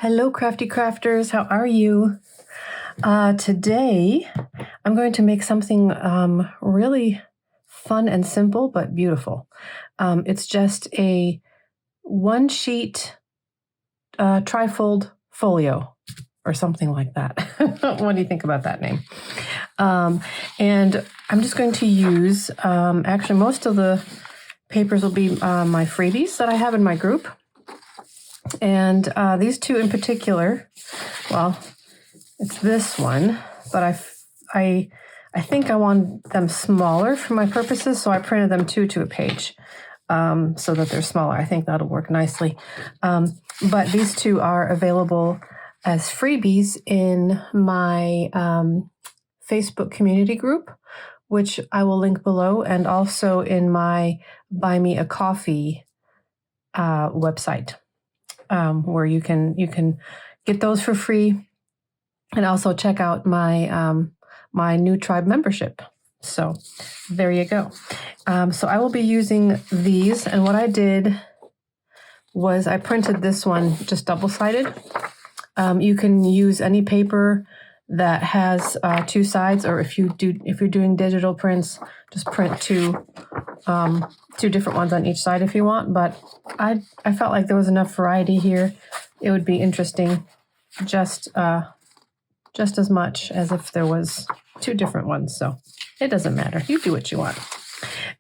Hello, crafty crafters. How are you? Today, I'm going to make something really fun and simple, but beautiful. It's just a one-sheet Trifold Folio or something like that. What do you think about that name? And I'm just going to use, actually, most of the papers will be my freebies that I have in my group. And these two in particular, well, it's this one, but I think I want them smaller for my purposes, so I printed them two to a page so that they're smaller. I think that'll work nicely. But these two are available as freebies in my Facebook community group, which I will link below, and also in my Buy Me a Coffee website. Where you can get those for free, and also check out my my new tribe membership. So there you go. So I will be using these, and what I did was I printed this one just double-sided. You can use any paper that has two sides, or if you're doing digital prints, just print two different ones on each side if you want. But I felt like there was enough variety here. It would be interesting just as much as if there was two different ones. So it doesn't matter. You do what you want.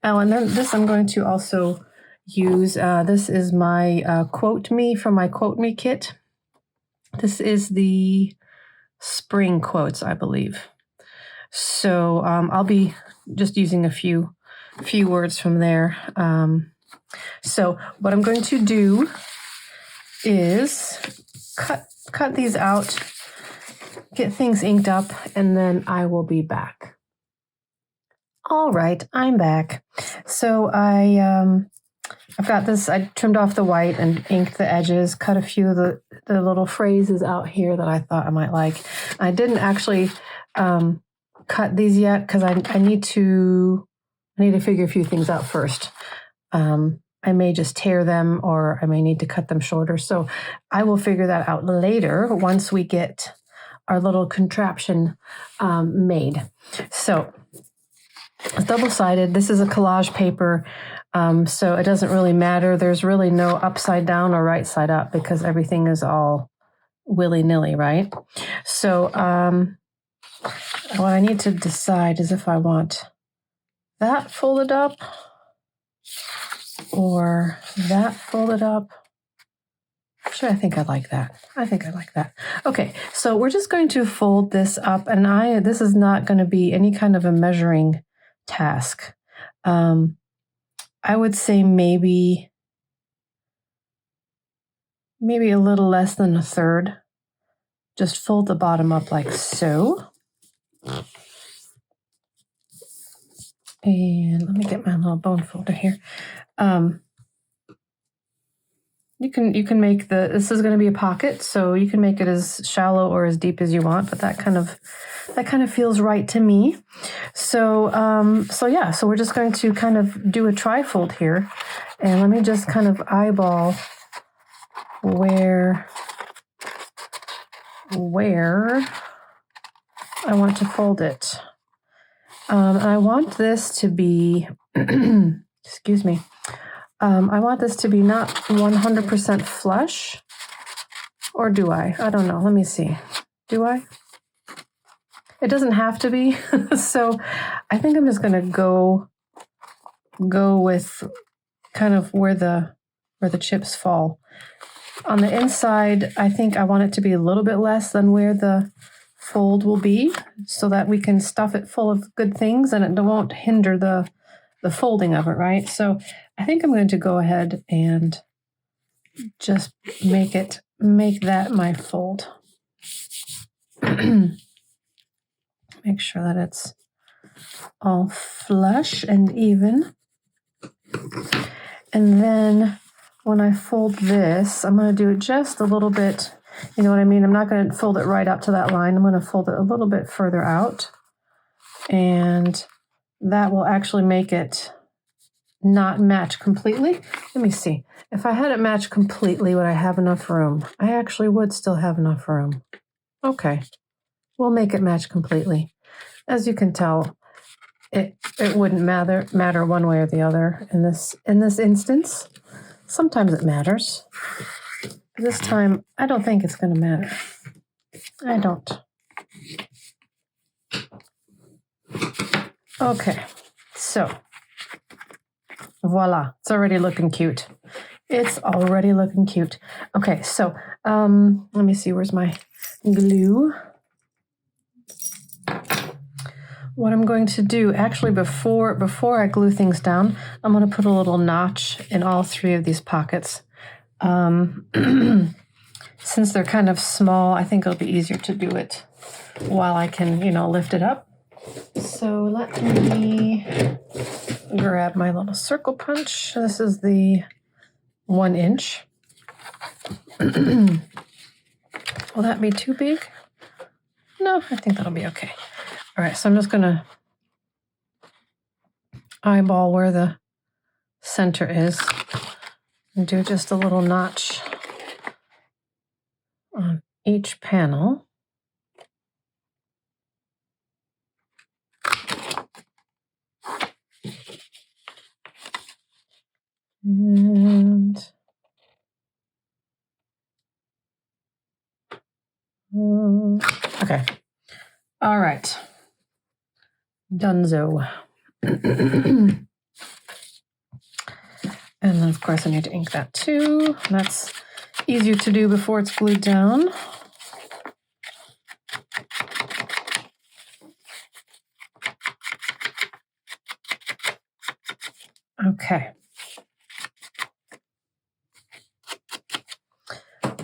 Oh, and then this I'm going to also use. This is my Quote Me from my Quote Me kit. This is the spring quotes, I believe. So I'll be just using a few words from there. So what I'm going to do is cut these out, get things inked up, and then I will be back. All right, I'm back. So I've got this. I trimmed off the white and inked the edges, cut a few of the little phrases out here that I thought I might like. I didn't actually cut these yet because I need to figure a few things out first. I may just tear them, or I may need to cut them shorter. So I will figure that out later once we get our little contraption made. So it's double-sided. This is a collage paper, so it doesn't really matter. There's really no upside down or right side up because everything is all willy-nilly, right? So what I need to decide is if I want that folded up or that folded up. Actually, I think I like that. Okay, so we're just going to fold this up, and this is not going to be any kind of a measuring task. I would say maybe a little less than a third. Just fold the bottom up like so. And let me get my little bone folder here. You can make this is going to be a pocket, so you can make it as shallow or as deep as you want, but that kind of feels right to me. So so we're just going to kind of do a trifold here, and let me just kind of eyeball where I want to fold it. I want this to be excuse me. I want this to be not 100% flush, or do I? I don't know. Let me see. Do I? It doesn't have to be. So I think I'm just going to go with kind of where the chips fall. On the inside, I think I want it to be a little bit less than where the fold will be, so that we can stuff it full of good things and it won't hinder the folding of it, right? So I think I'm going to go ahead and just make that my fold. Make sure that it's all flush and even. And then when I fold this, I'm going to do it just a little bit, you know what I mean? I'm not going to fold it right up to that line. I'm going to fold it a little bit further out. And that will actually make it not match completely. Let me see. If I had it match completely, would I have enough room? I actually would still have enough room. Okay, we'll make it match completely. As you can tell, it wouldn't matter one way or the other in this instance. Sometimes it matters. This time, I don't think it's going to matter. I don't. Okay, so voila, it's already looking cute. It's already looking cute. Okay, so let me see, where's my glue? What I'm going to do, actually before I glue things down, I'm going to put a little notch in all three of these pockets. Since they're kind of small, I think it'll be easier to do it while I can, lift it up. So let me grab my little circle punch. This is the 1 inch. Will that be too big? No, I think that'll be okay. All right, so I'm just going to eyeball where the center is and do just a little notch on each panel. And okay. All right. Donezo. And then, of course, I need to ink that too. That's easier to do before it's glued down. Okay.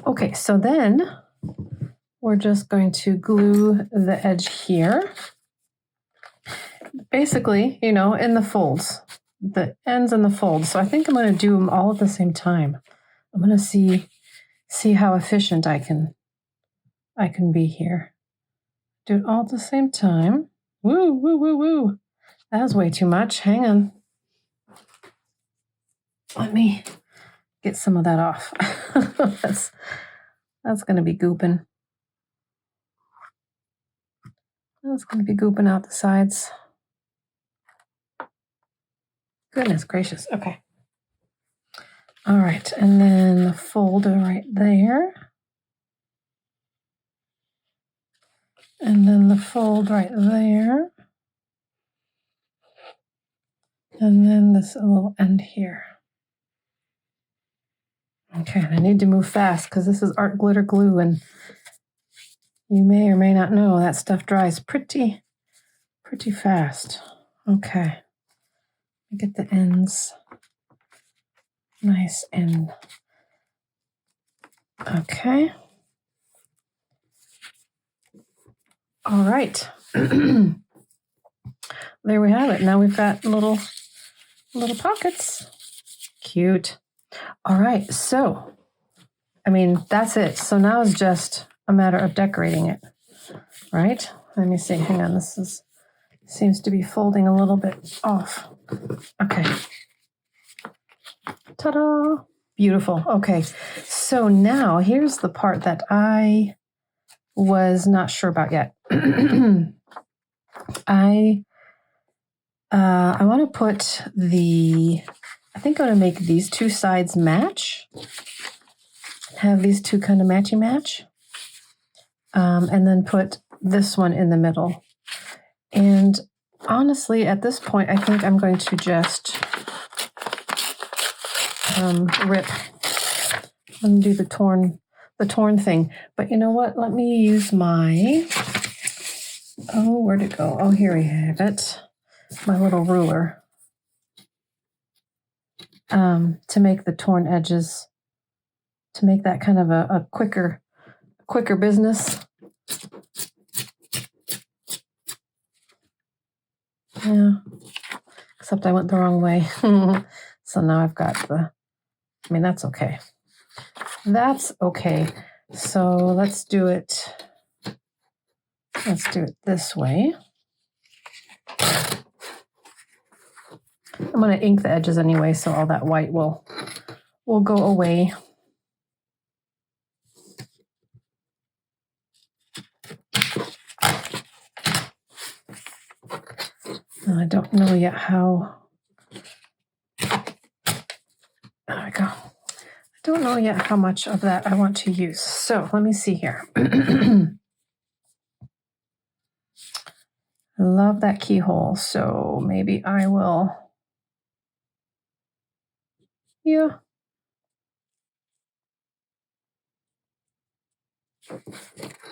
Okay, so then we're just going to glue the edge here. Basically, in the folds, the ends and the folds. So I think I'm going to do them all at the same time. I'm going to see how efficient I can be here. Do it all at the same time. Woo, woo, woo, woo. That was way too much. Hang on. Let me get some of that off. That's going to be gooping. That's going to be gooping out the sides. Goodness gracious. Okay. All right. And then the folder right there. And then the fold right there. And then this little end here. Okay, I need to move fast because this is art glitter glue, and you may or may not know that stuff dries pretty fast. Okay, get the ends nice and okay. All right. There we have it. Now we've got little pockets. Cute. All right, so, that's it. So now it's just a matter of decorating it, right? Let me see. Hang on. This seems to be folding a little bit off. Okay. Ta-da! Beautiful. Okay, so now here's the part that I was not sure about yet. I want to put I think I'm going to make these two sides match. Have these two kind of matchy-match. And then put this one in the middle. And honestly, at this point, I think I'm going to just rip and do the torn thing. But you know what? Let me use my, where'd it go? Oh, here we have it. My little ruler. To make the torn edges, to make that kind of a quicker business. Yeah, except I went the wrong way. So now I've got that's okay. That's okay. So let's do it this way. I'm going to ink the edges anyway, so all that white will go away. I don't know yet how. There we go. I don't know yet how much of that I want to use. So let me see here. I love that keyhole, so maybe I will. Yeah.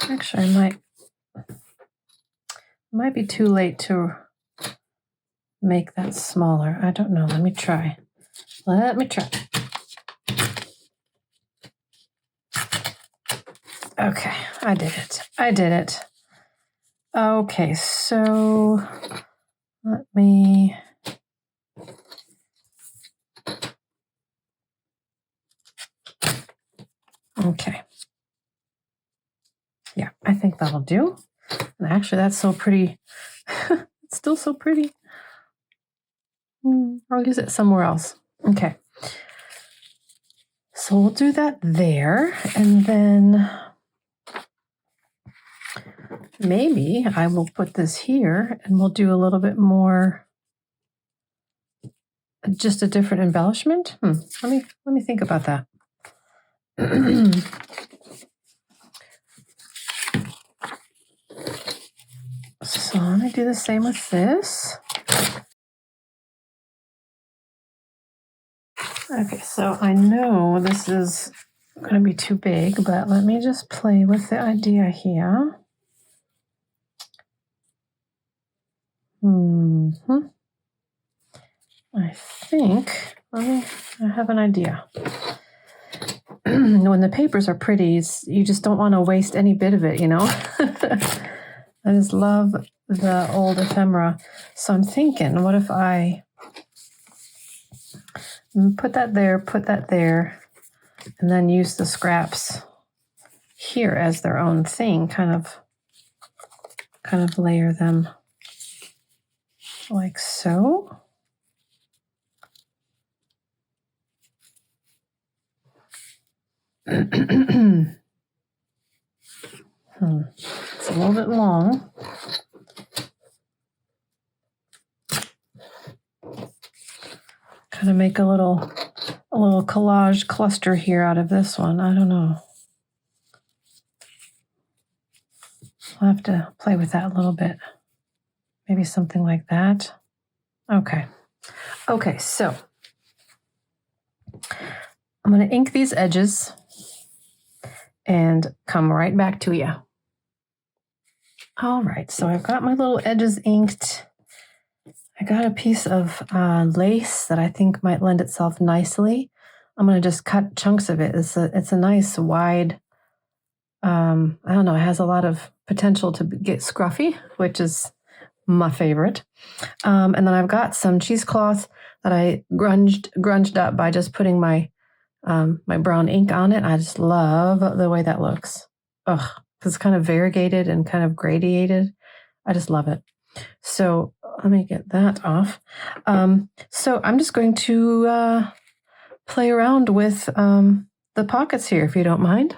Actually, I might be too late to make that smaller. I don't know. Let me try. Okay, I did it. Okay, so let me. Okay. Yeah, I think that'll do. And actually, that's so pretty. It's still so pretty. I'll use it somewhere else. Okay. So we'll do that there. And then maybe I will put this here and we'll do a little bit more, just a different embellishment. Let me think about that. So let me do the same with this. Okay, so I know this is going to be too big, but let me just play with the idea here. I think, I have an idea. When the papers are pretty, you just don't want to waste any bit of it, you know? I just love the old ephemera. So I'm thinking, what if I put that there, and then use the scraps here as their own thing, kind of layer them like so. It's a little bit long. Kind of make a little collage cluster here out of this one. I don't know. I'll have to play with that a little bit. Maybe something like that. Okay, so I'm going to ink these edges and come right back to you. All right, so I've got my little edges inked. I got a piece of lace that I think might lend itself nicely. I'm going to just cut chunks of it. It's a nice wide, I don't know, it has a lot of potential to get scruffy, which is my favorite. And then I've got some cheesecloth that I grunged up by just putting my brown ink on it. I just love the way that looks. Ugh, it's kind of variegated and kind of gradiated. I just love it. So let me get that off. So I'm just going to play around with the pockets here, if you don't mind.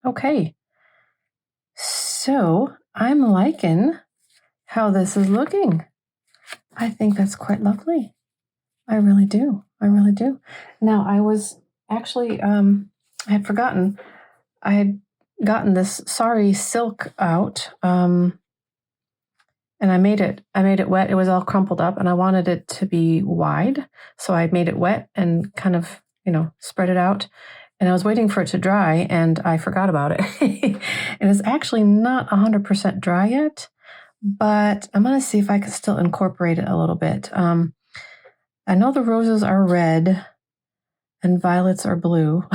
Okay, so I'm liking how this is looking. I think that's quite lovely. I really do. I really do. Now, I was actually, I had forgotten, I had gotten this sorry silk out, and I made it wet. It was all crumpled up, and I wanted it to be wide, so I made it wet and kind of, spread it out. And I was waiting for it to dry, and I forgot about it. And it's actually not 100% dry yet, but I'm going to see if I can still incorporate it a little bit. I know the roses are red and violets are blue.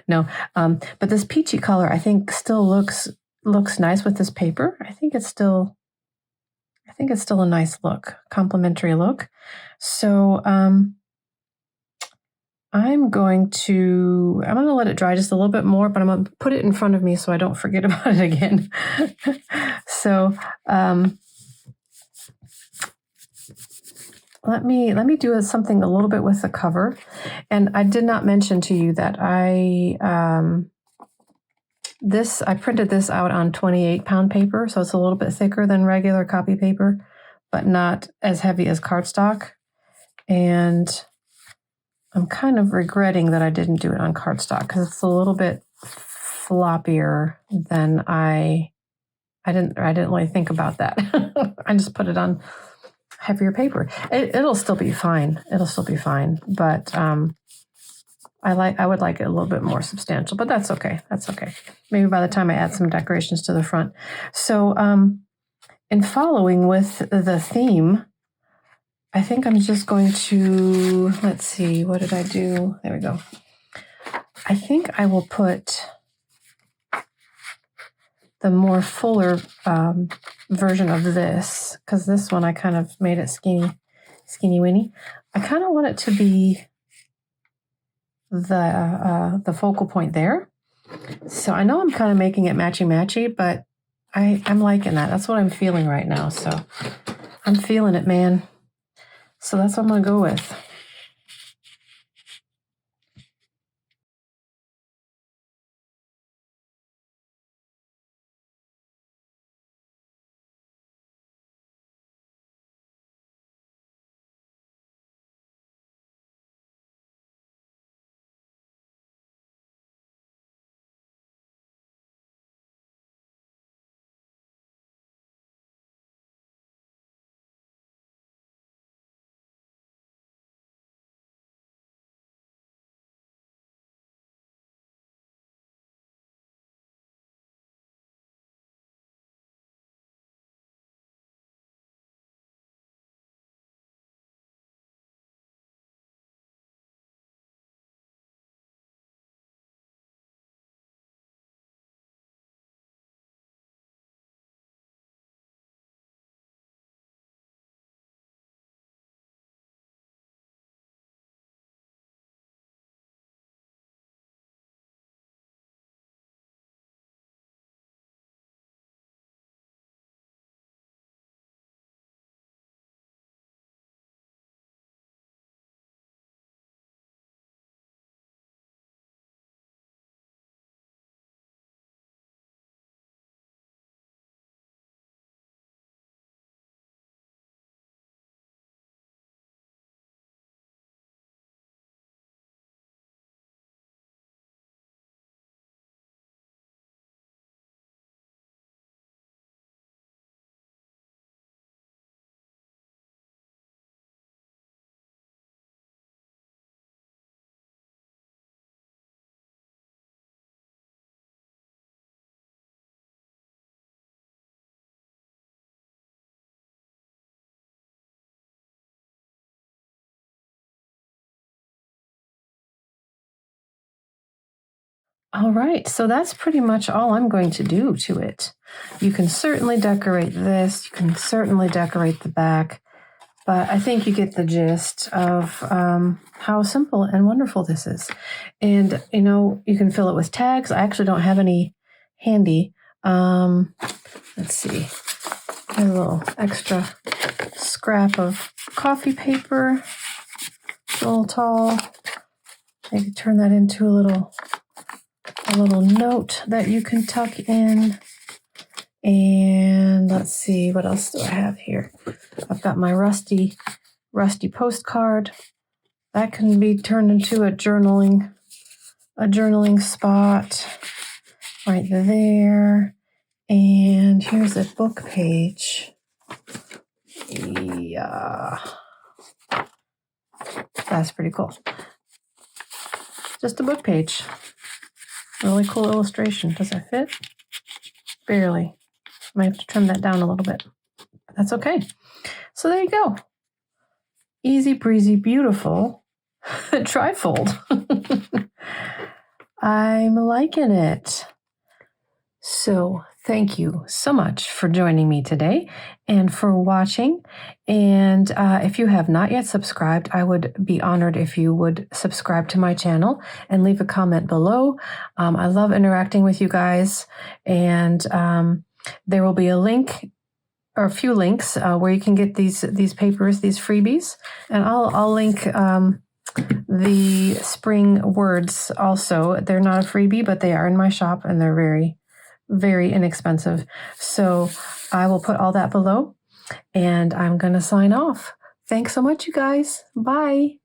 No, but this peachy color I think still looks nice with this paper. I think it's still a nice look, complementary look. So I'm going to let it dry just a little bit more, but I'm going to put it in front of me so I don't forget about it again. So let me do something a little bit with the cover. And I did not mention to you that I printed this out on 28-pound paper, so it's a little bit thicker than regular copy paper, but not as heavy as cardstock. And I'm kind of regretting that I didn't do it on cardstock because it's a little bit floppier than I didn't really think about that. I just put it on heavier paper. It'll still be fine. But I would like it a little bit more substantial, but that's okay. Maybe by the time I add some decorations to the front. So in following with the theme, I think I'm just going to, let's see, what did I do? There we go. I think I will put the more fuller version of this, because this one I kind of made it skinny winny. I kind of want it to be the focal point there. So I know I'm kind of making it matchy, but I'm liking that. That's what I'm feeling right now. So I'm feeling it, man. So that's what I'm going to go with. All right, so that's pretty much all I'm going to do to it. You can certainly decorate this. You can certainly decorate the back. But I think you get the gist of how simple and wonderful this is. And, you can fill it with tags. I actually don't have any handy. Let's see. A little extra scrap of coffee paper. A little tall. Maybe turn that into a little a little note that you can tuck in. And let's see, what else do I have here? I've got my rusty postcard. That can be turned into a journaling spot right there. And here's a book page. Yeah. That's pretty cool. Just a book page. Really cool illustration. Does that fit? Barely. Might have to trim that down a little bit. But that's okay. So there you go. Easy breezy, beautiful trifold. I'm liking it. So thank you so much for joining me today and for watching. And if you have not yet subscribed, I would be honored if you would subscribe to my channel and leave a comment below. I love interacting with you guys. And there will be a link or a few links where you can get these papers, these freebies. And I'll link the spring words also. They're not a freebie, but they are in my shop and they're very, very inexpensive. So I will put all that below and I'm going to sign off. Thanks so much, you guys. Bye.